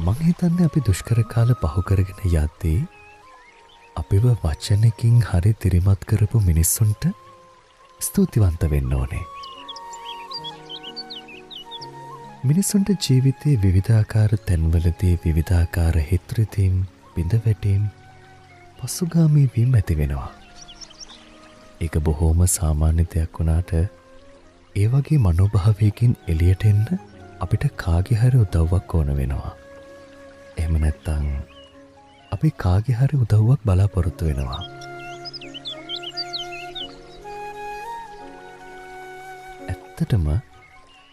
මං හිතන්නේ අපි දුෂ්කර කාල පහු කරගෙන යද්දී අපිව වචනකින් හරි දිරිමත් කරපු මිනිස්සුන්ට ස්තුතිවන්ත වෙන්න ඕනේ. මිනිස්සුන්ට ජීවිතයේ විවිධාකාර තැන්වලදී විවිධාකාර හිත්‍රිතීම් බිඳවැටීම් පසුගාමී වීම ඇති වෙනවා. ඒක බොහෝම සාමාන්‍ය දෙයක් වුණාට ඒ වගේ මනෝභාවයකින් එළියට එන්න අපිට කාගේ හරි උදව්වක් ඕන වෙනවා. එහෙම නැත්නම් අපි කාගේ හරි උදව්වක් බලාපොරොත්තු වෙනවා. ඇත්තටම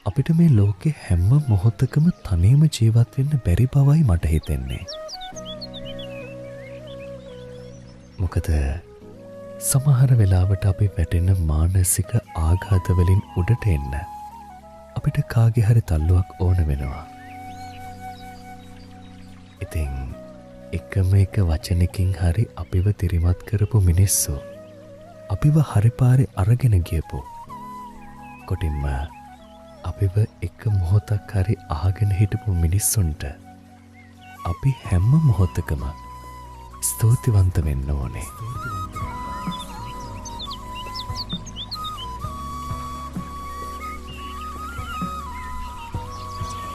අපිට මේ ලෝකේ හැම මොහොතකම තනියම ජීවත් වෙන්න බැරි බවයි මට හිතෙන්නේ. මොකද සමහර වෙලාවට අපි වැටෙන මානසික ආඝාත වලින් උඩට එන්න අපිට කාගේ හරි තල්ලුවක් ඕන වෙනවා. ඉතින් එකම එක වචනකින් හරි අපිව දිරිමත් කරපු මිනිස්සු අපිව හරි පාරේ අරගෙන ගියපු කොටින්ම අපිව එක මොහොතක් හරි අහගෙන හිටපු මිනිස්සුන්ට අපි හැම මොහොතකම ස්තුතිවන්ත වෙන්න ඕනේ.